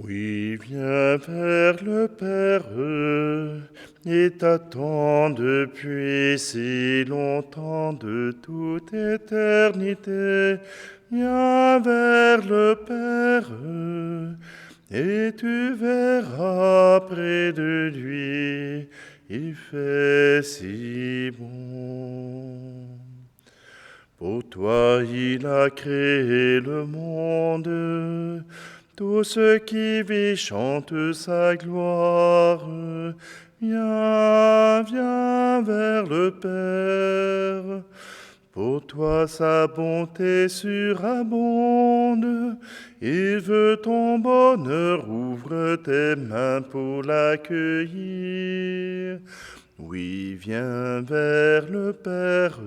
Oui, viens vers le Père et t'attend depuis si longtemps de toute éternité. Viens vers le Père et tu verras près de lui, il fait si bon. Pour toi, il a créé le monde. Tout ce qui vit chante sa gloire. Viens, viens vers le Père. Pour toi, sa bonté surabonde. Il veut ton bonheur, ouvre tes mains pour l'accueillir. Oui, viens vers le Père.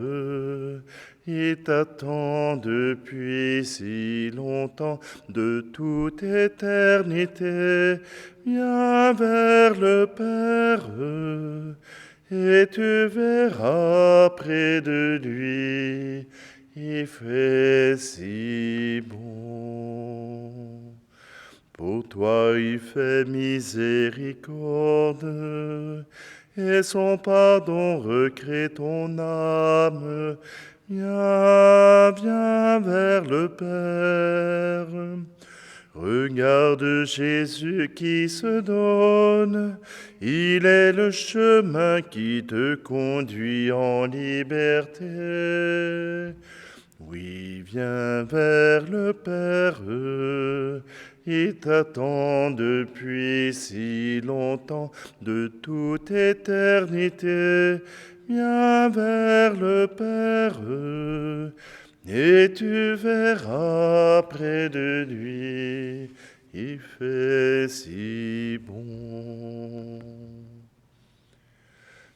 Il t'attend depuis si longtemps, de toute éternité. Viens vers le Père et tu verras près de lui, il fait si bon. Pour toi, il fait miséricorde et son pardon recrée ton âme. Viens, viens vers le Père. Regarde Jésus qui se donne, il est le chemin qui te conduit en liberté. Oui, viens vers le Père, il t'attend depuis si longtemps, de toute éternité. Viens vers le Père, et tu verras près de lui, il fait si bon.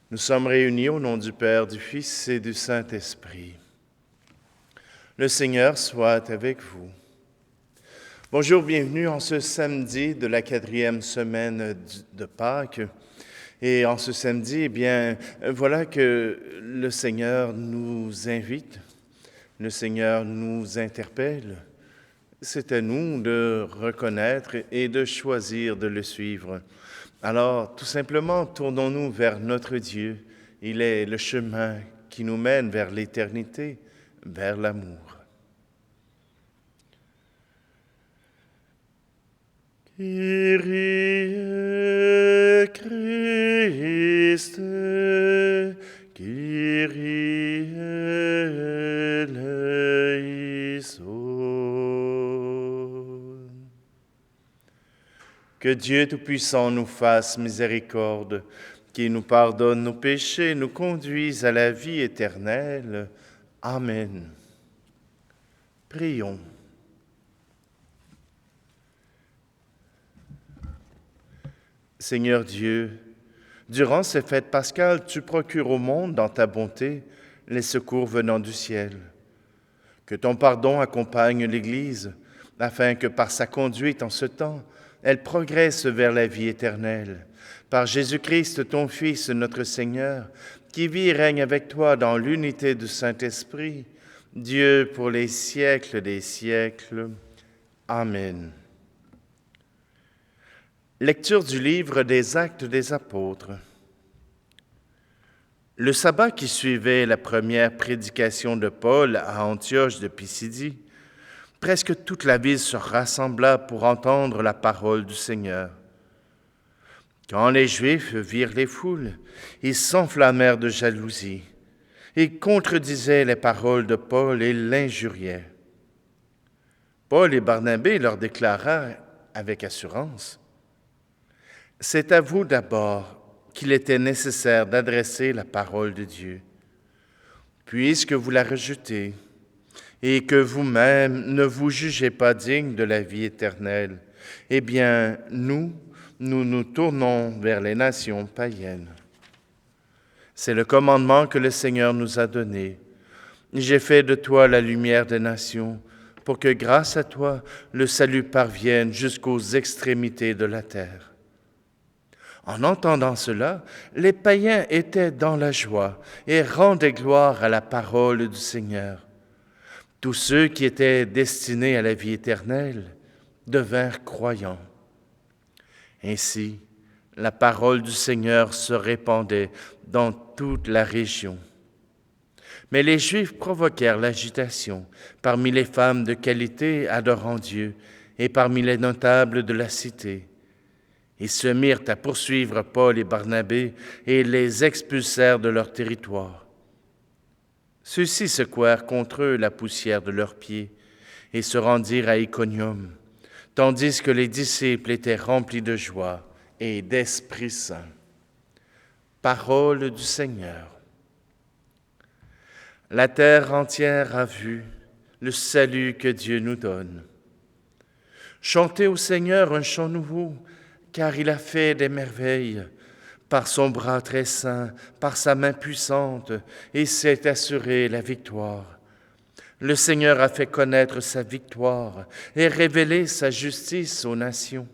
Nous sommes réunis au nom du Père, du Fils et du Saint-Esprit. Le Seigneur soit avec vous. Bonjour, bienvenue en ce samedi de la 4e semaine de Pâques. Et en ce samedi, eh bien, voilà que le Seigneur nous invite, le Seigneur nous interpelle. C'est à nous de reconnaître et de choisir de le suivre. Alors, tout simplement, tournons-nous vers notre Dieu. Il est le chemin qui nous mène vers l'éternité, vers l'amour. Kyrie Christe, Kyrie eleison. Que Dieu Tout-Puissant nous fasse miséricorde, qu'il nous pardonne nos péchés, nous conduise à la vie éternelle. Amen. Prions. Seigneur Dieu, durant ces fêtes pascales, tu procures au monde, dans ta bonté, les secours venant du ciel. Que ton pardon accompagne l'Église, afin que par sa conduite en ce temps, elle progresse vers la vie éternelle. Par Jésus-Christ, ton Fils, notre Seigneur, qui vit et règne avec toi dans l'unité du Saint-Esprit, Dieu pour les siècles des siècles. Amen. Lecture du livre des Actes des Apôtres. Le sabbat qui suivait la première prédication de Paul à Antioche de Pisidie, presque toute la ville se rassembla pour entendre la parole du Seigneur. Quand les Juifs virent les foules, ils s'enflammèrent de jalousie. Ils contredisaient les paroles de Paul et l'injuriaient. Paul et Barnabé leur déclarèrent avec assurance: « C'est à vous d'abord qu'il était nécessaire d'adresser la parole de Dieu. Puisque vous la rejetez et que vous-même ne vous jugez pas digne de la vie éternelle, eh bien, nous nous tournons vers les nations païennes. C'est le commandement que le Seigneur nous a donné. J'ai fait de toi la lumière des nations, pour que grâce à toi, le salut parvienne jusqu'aux extrémités de la terre. » En entendant cela, les païens étaient dans la joie et rendaient gloire à la parole du Seigneur. Tous ceux qui étaient destinés à la vie éternelle devinrent croyants. Ainsi, la parole du Seigneur se répandait dans toute la région. Mais les Juifs provoquèrent l'agitation parmi les femmes de qualité adorant Dieu et parmi les notables de la cité. Ils se mirent à poursuivre Paul et Barnabé et les expulsèrent de leur territoire. Ceux-ci secouèrent contre eux la poussière de leurs pieds et se rendirent à Iconium, tandis que les disciples étaient remplis de joie et d'Esprit Saint. Parole du Seigneur. La terre entière a vu le salut que Dieu nous donne. Chantez au Seigneur un chant nouveau, car il a fait des merveilles. Par son bras très saint, par sa main puissante, et s'est assuré la victoire. Le Seigneur a fait connaître sa victoire et révélé sa justice aux nations.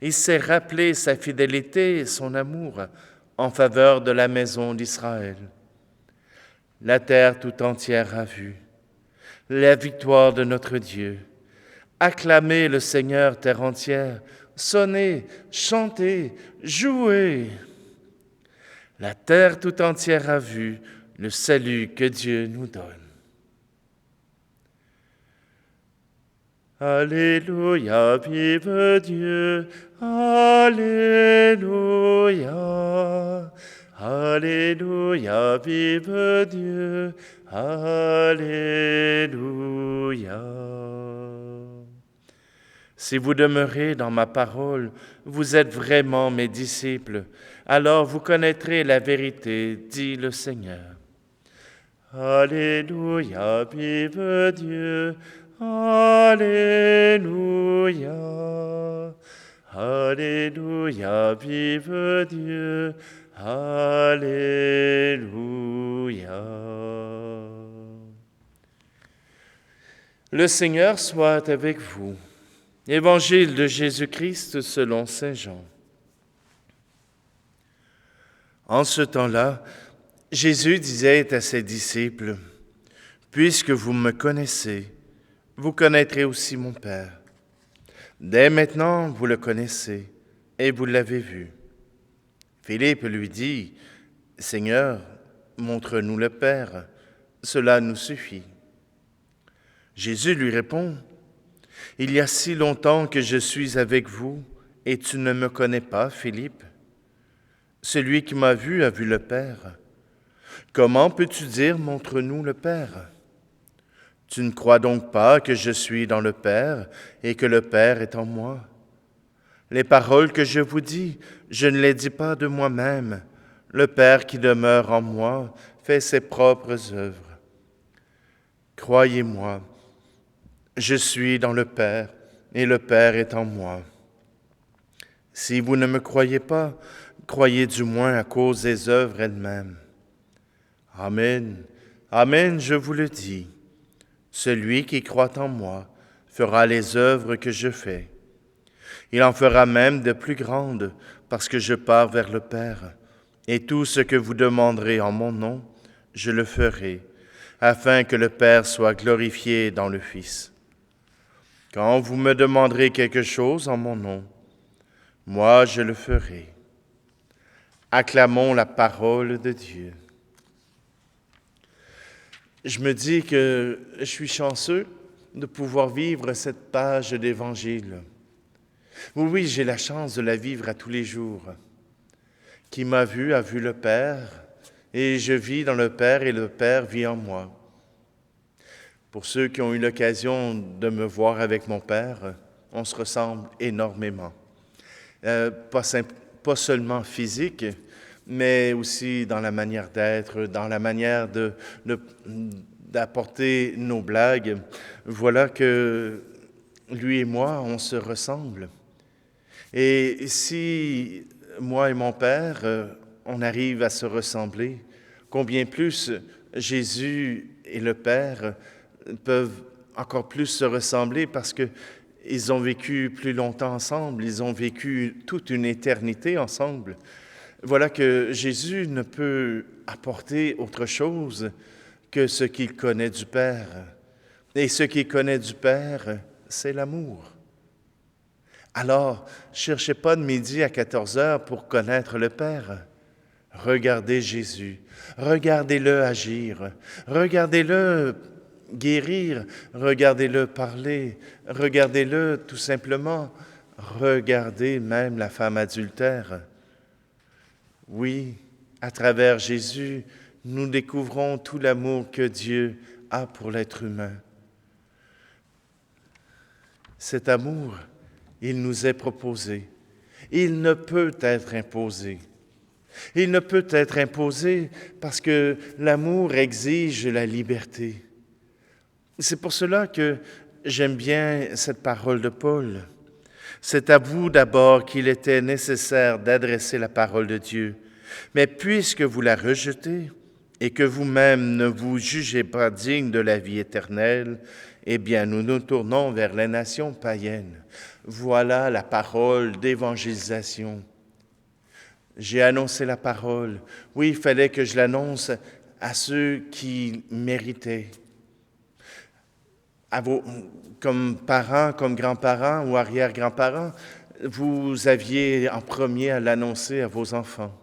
Il s'est rappelé sa fidélité et son amour en faveur de la maison d'Israël. La terre tout entière a vu la victoire de notre Dieu. Acclamez le Seigneur, terre entière. Sonnez, chantez, jouez. La terre tout entière a vu le salut que Dieu nous donne. Alléluia, vive Dieu. Alléluia. Alléluia, vive Dieu. Alléluia. Si vous demeurez dans ma parole, vous êtes vraiment mes disciples, alors vous connaîtrez la vérité, dit le Seigneur. Alléluia, vive Dieu. Alléluia. Alléluia, vive Dieu. Alléluia. Le Seigneur soit avec vous. Évangile de Jésus-Christ selon saint Jean. En ce temps-là, Jésus disait à ses disciples, « Puisque vous me connaissez, vous connaîtrez aussi mon Père. Dès maintenant, vous le connaissez et vous l'avez vu. » Philippe lui dit, « Seigneur, montre-nous le Père, cela nous suffit. » Jésus lui répond, « Il y a si longtemps que je suis avec vous et tu ne me connais pas, Philippe? Celui qui m'a vu a vu le Père. Comment peux-tu dire, montre-nous le Père? Tu ne crois donc pas que je suis dans le Père et que le Père est en moi? Les paroles que je vous dis, je ne les dis pas de moi-même. Le Père qui demeure en moi fait ses propres œuvres. Croyez-moi, je suis dans le Père et le Père est en moi. Si vous ne me croyez pas, croyez du moins à cause des œuvres elles-mêmes. Amen, amen, je vous le dis. Celui qui croit en moi fera les œuvres que je fais. Il en fera même de plus grandes, parce que je pars vers le Père. Et tout ce que vous demanderez en mon nom, je le ferai, afin que le Père soit glorifié dans le Fils. Quand vous me demanderez quelque chose en mon nom, moi je le ferai. Acclamons la parole de Dieu. Je me dis que je suis chanceux de pouvoir vivre cette page d'Évangile. Oui, j'ai la chance de la vivre à tous les jours. Qui m'a vu a vu le Père, et je vis dans le Père et le Père vit en moi. Pour ceux qui ont eu l'occasion de me voir avec mon Père, on se ressemble énormément. Pas seulement physique, mais aussi dans la manière d'être, dans la manière d'apporter nos blagues. Voilà que lui et moi, on se ressemble. Et si moi et mon Père, on arrive à se ressembler, combien plus Jésus et le Père peuvent encore plus se ressembler parce qu'ils ont vécu plus longtemps ensemble, ils ont vécu toute une éternité ensemble. Voilà que Jésus ne peut apporter autre chose que ce qu'il connaît du Père. Et ce qu'il connaît du Père, c'est l'amour. Alors, cherchez pas de midi à 14 heures pour connaître le Père. Regardez Jésus, regardez-le agir, regardez-le guérir, regardez-le parler, regardez-le tout simplement, regardez même la femme adultère. Oui, à travers Jésus, nous découvrons tout l'amour que Dieu a pour l'être humain. Cet amour, il nous est proposé. Il ne peut être imposé. Il ne peut être imposé parce que l'amour exige la liberté. C'est pour cela que j'aime bien cette parole de Paul. C'est à vous d'abord qu'il était nécessaire d'adresser la parole de Dieu. Mais puisque vous la rejetez et que vous-même ne vous jugez pas digne de la vie éternelle, eh bien, nous nous tournons vers les nations païennes. Voilà la parole d'évangélisation. J'ai annoncé la parole. Oui, il fallait que je l'annonce à ceux qui méritaient. Comme parents, comme grands-parents ou arrière-grands-parents, vous aviez en premier à l'annoncer à vos enfants.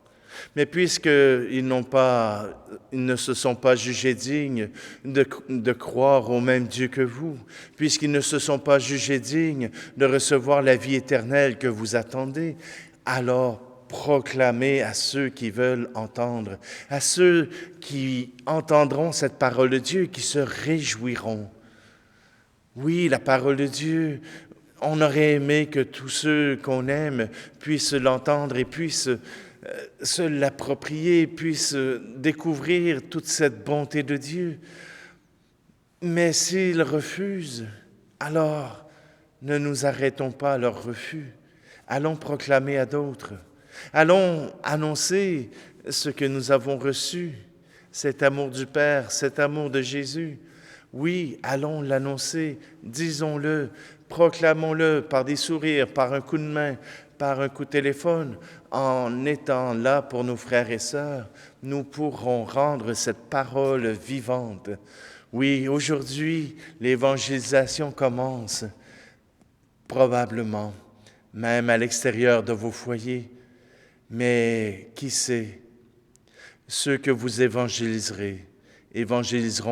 Mais puisqu'ils ne se sont pas jugés dignes de croire au même Dieu que vous, puisqu'ils ne se sont pas jugés dignes de recevoir la vie éternelle que vous attendez, alors proclamez à ceux qui veulent entendre, à ceux qui entendront cette parole de Dieu et qui se réjouiront. Oui, la parole de Dieu, on aurait aimé que tous ceux qu'on aime puissent l'entendre et puissent se l'approprier, puissent découvrir toute cette bonté de Dieu. Mais s'ils refusent, alors ne nous arrêtons pas à leur refus. Allons proclamer à d'autres. Allons annoncer ce que nous avons reçu, cet amour du Père, cet amour de Jésus. Oui, allons l'annoncer, disons-le, proclamons-le par des sourires, par un coup de main, par un coup de téléphone. En étant là pour nos frères et sœurs, nous pourrons rendre cette parole vivante. Oui, aujourd'hui, l'évangélisation commence, probablement, même à l'extérieur de vos foyers. Mais qui sait, ceux que vous évangéliseront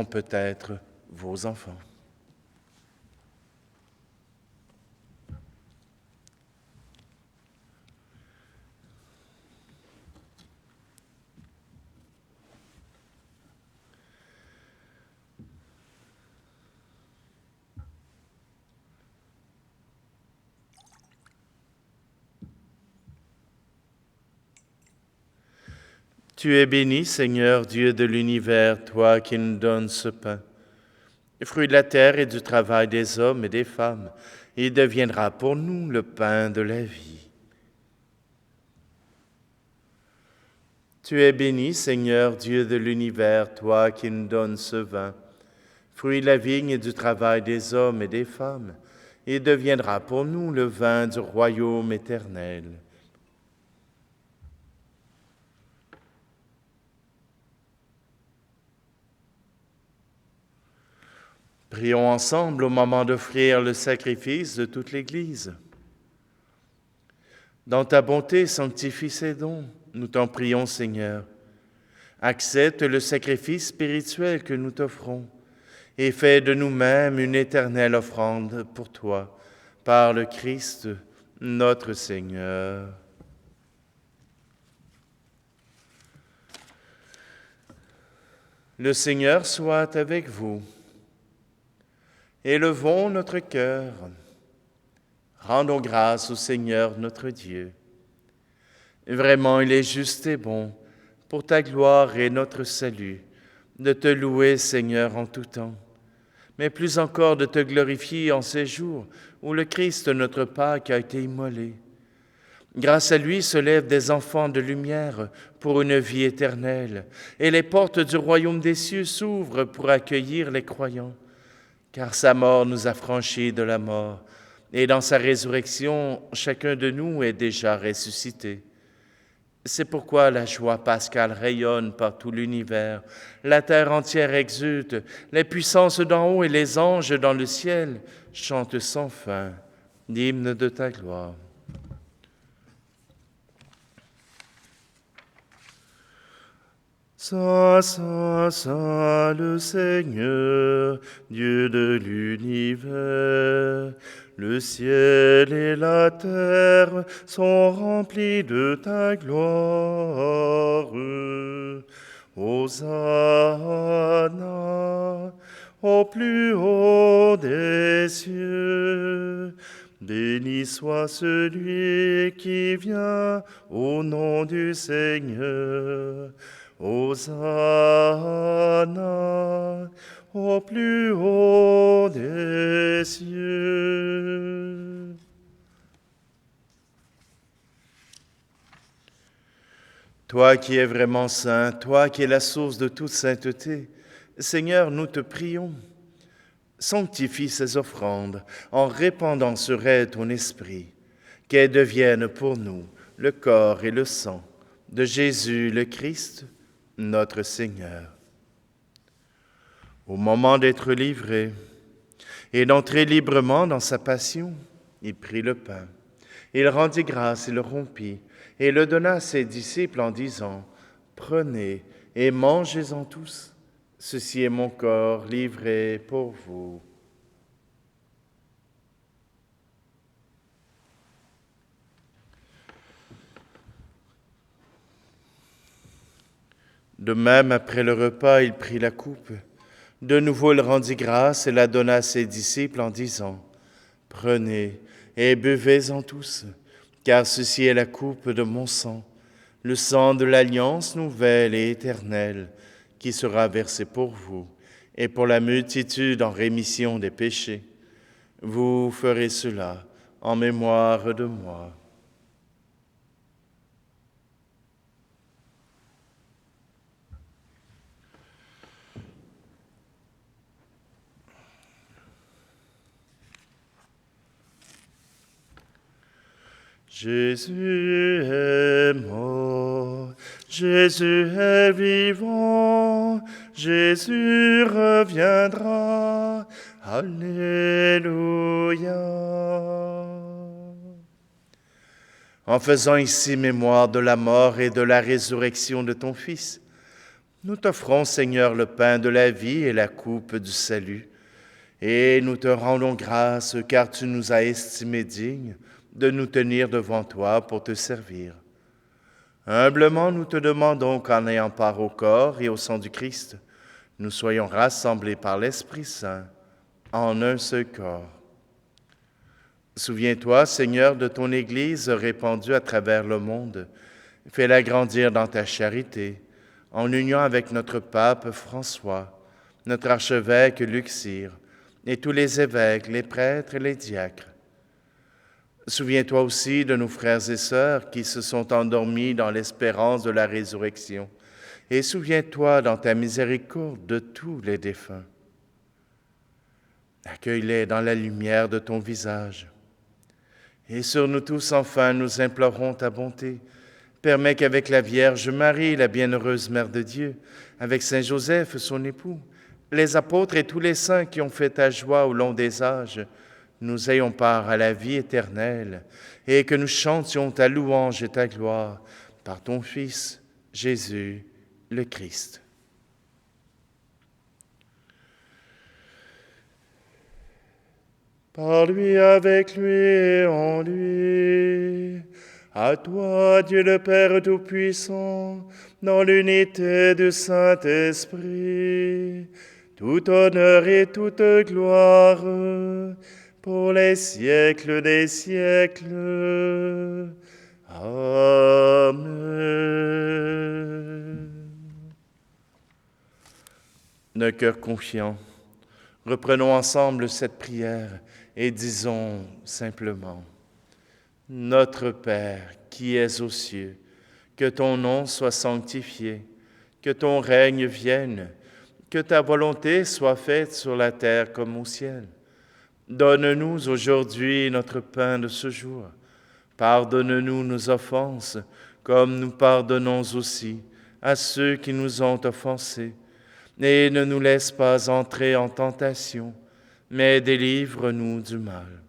peut-être vos enfants. Tu es béni, Seigneur, Dieu de l'univers, toi qui nous donnes ce pain. Le fruit de la terre et du travail des hommes et des femmes, il deviendra pour nous le pain de la vie. Tu es béni, Seigneur, Dieu de l'univers, toi qui nous donnes ce vin, fruit de la vigne et du travail des hommes et des femmes, il deviendra pour nous le vin du royaume éternel. Prions ensemble au moment d'offrir le sacrifice de toute l'Église. Dans ta bonté, sanctifie ces dons, nous t'en prions, Seigneur. Accepte le sacrifice spirituel que nous t'offrons et fais de nous-mêmes une éternelle offrande pour toi, par le Christ, notre Seigneur. Le Seigneur soit avec vous. Élevons notre cœur. Rendons grâce au Seigneur notre Dieu. Vraiment, il est juste et bon, pour ta gloire et notre salut, de te louer, Seigneur, en tout temps, mais plus encore de te glorifier en ces jours où le Christ, notre Pâque, a été immolé. Grâce à lui se lèvent des enfants de lumière pour une vie éternelle, et les portes du royaume des cieux s'ouvrent pour accueillir les croyants. Car sa mort nous a franchis de la mort, et dans sa résurrection, chacun de nous est déjà ressuscité. C'est pourquoi la joie pascale rayonne par tout l'univers, la terre entière exulte, les puissances d'en haut et les anges dans le ciel chantent sans fin. l'hymne de ta gloire. Saint, saint, saint, le Seigneur, Dieu de l'univers, le ciel et la terre sont remplis de ta gloire. Hosanna au plus haut des cieux. Béni soit celui qui vient au nom du Seigneur. Hosanna au plus haut des cieux. Toi qui es vraiment saint, toi qui es la source de toute sainteté, Seigneur, nous te prions. Sanctifie ces offrandes en répandant sur elles ton esprit, qu'elles deviennent pour nous le corps et le sang de Jésus le Christ, notre Seigneur. Au moment d'être livré et d'entrer librement dans sa passion, il prit le pain, il rendit grâce et le rompit, et le donna à ses disciples en disant, « Prenez et mangez-en tous, ceci est mon corps livré pour vous. » De même, après le repas, il prit la coupe. De nouveau, il rendit grâce et la donna à ses disciples en disant, « Prenez et buvez-en tous, car ceci est la coupe de mon sang, le sang de l'alliance nouvelle et éternelle, qui sera versé pour vous et pour la multitude en rémission des péchés. Vous ferez cela en mémoire de moi. » Jésus est mort, Jésus est vivant, Jésus reviendra, Alléluia. En faisant ici mémoire de la mort et de la résurrection de ton Fils, nous t'offrons, Seigneur, le pain de la vie et la coupe du salut, et nous te rendons grâce car tu nous as estimés dignes de nous tenir devant toi pour te servir. Humblement, nous te demandons qu'en ayant part au corps et au sang du Christ, nous soyons rassemblés par l'Esprit Saint en un seul corps. Souviens-toi, Seigneur, de ton Église répandue à travers le monde. Fais-la grandir dans ta charité, en union avec notre pape François, notre archevêque Luxire, et tous les évêques, les prêtres et les diacres. Souviens-toi aussi de nos frères et sœurs qui se sont endormis dans l'espérance de la résurrection. Et souviens-toi dans ta miséricorde de tous les défunts. Accueille-les dans la lumière de ton visage. Et sur nous tous, enfin, nous implorons ta bonté. Permets qu'avec la Vierge Marie, la bienheureuse Mère de Dieu, avec Saint Joseph, son époux, les apôtres et tous les saints qui ont fait ta joie au long des âges, nous ayons part à la vie éternelle et que nous chantions ta louange et ta gloire par ton Fils, Jésus, le Christ. Par lui, avec lui et en lui, à toi, Dieu le Père Tout-Puissant, dans l'unité du Saint-Esprit, tout honneur et toute gloire, pour les siècles des siècles. Amen. D'un cœur confiant, reprenons ensemble cette prière et disons simplement, « Notre Père qui es aux cieux, que ton nom soit sanctifié, que ton règne vienne, que ta volonté soit faite sur la terre comme au ciel. Donne-nous aujourd'hui notre pain de ce jour. Pardonne-nous nos offenses, comme nous pardonnons aussi à ceux qui nous ont offensés. Et ne nous laisse pas entrer en tentation, mais délivre-nous du mal.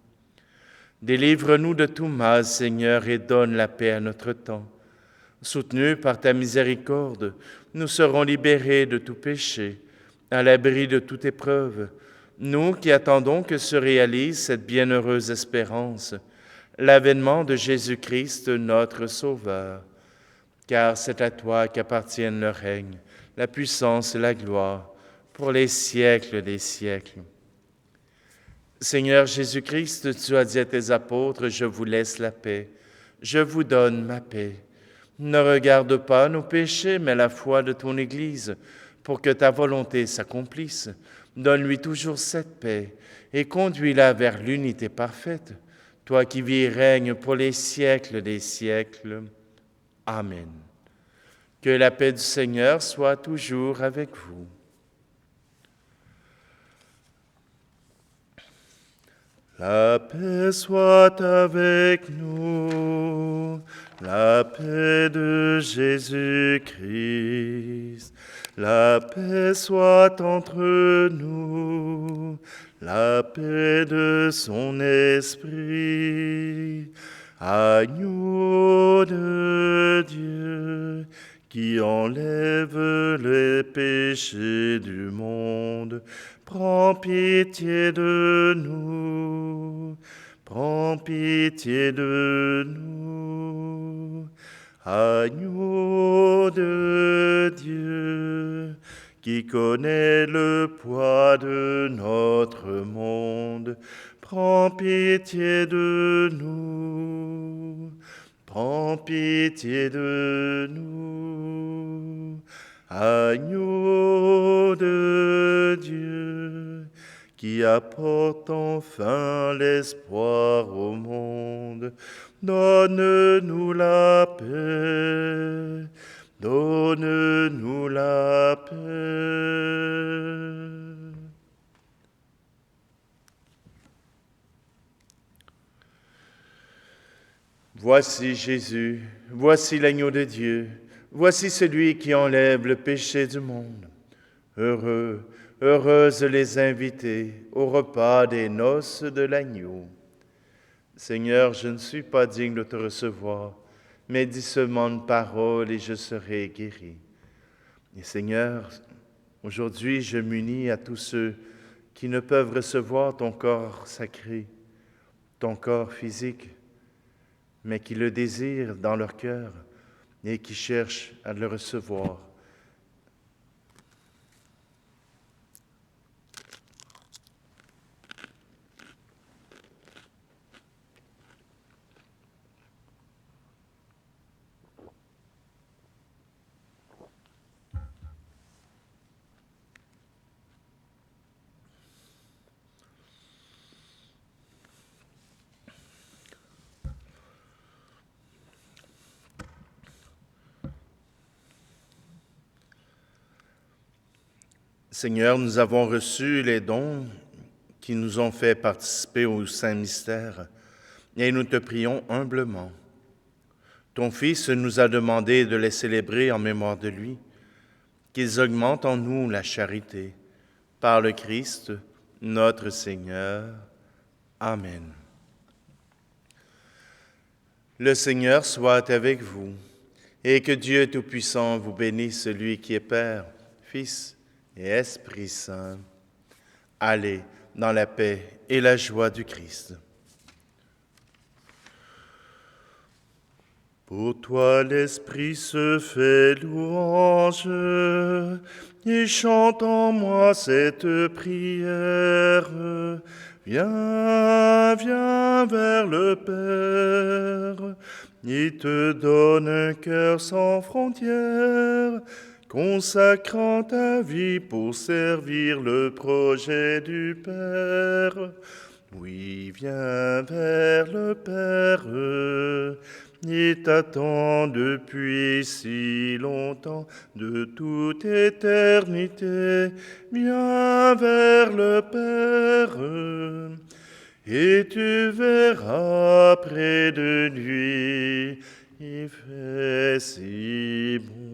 Délivre-nous de tout mal, Seigneur, et donne la paix à notre temps. Soutenus par ta miséricorde, nous serons libérés de tout péché, à l'abri de toute épreuve, nous qui attendons que se réalise cette bienheureuse espérance, l'avènement de Jésus-Christ, notre Sauveur. Car c'est à toi qu'appartiennent le règne, la puissance et la gloire, pour les siècles des siècles. Seigneur Jésus-Christ, tu as dit à tes apôtres, je vous laisse la paix, je vous donne ma paix. Ne regarde pas nos péchés, mais la foi de ton Église, pour que ta volonté s'accomplisse. Donne-lui toujours cette paix et conduis-la vers l'unité parfaite, toi qui vis et règnes pour les siècles des siècles. Amen. Que la paix du Seigneur soit toujours avec vous. La paix soit avec nous, la paix de Jésus-Christ, la paix soit entre nous, la paix de son esprit. Agneau de Dieu, qui enlève les péchés du monde, prends pitié de nous, prends pitié de nous. Agneau de Dieu, qui connaît le poids de notre monde, prends pitié de nous, prends pitié de nous. Agneau de Dieu, qui apporte enfin l'espoir au monde, donne-nous la paix, donne-nous la paix. Voici Jésus, voici l'agneau de Dieu, voici celui qui enlève le péché du monde. Heureux, heureuses les invités au repas des noces de l'agneau. Seigneur, je ne suis pas digne de te recevoir, mais dis seulement une parole et je serai guéri. Et Seigneur, aujourd'hui je m'unis à tous ceux qui ne peuvent recevoir ton corps sacré, ton corps physique, mais qui le désirent dans leur cœur et qui cherchent à le recevoir. Seigneur, nous avons reçu les dons qui nous ont fait participer au Saint Mystère et nous te prions humblement. Ton Fils nous a demandé de les célébrer en mémoire de lui, qu'ils augmentent en nous la charité. Par le Christ, notre Seigneur. Amen. Le Seigneur soit avec vous et que Dieu Tout-Puissant vous bénisse, celui qui est Père, Fils et Esprit Saint. Allez dans la paix et la joie du Christ. Pour toi l'Esprit se fait louange, et chante en moi cette prière. Viens, viens vers le Père, il te donne un cœur sans frontières, consacrant ta vie pour servir le projet du Père. Oui, viens vers le Père, il t'attend depuis si longtemps, de toute éternité. Viens vers le Père, et tu verras près de lui, il fait si bon.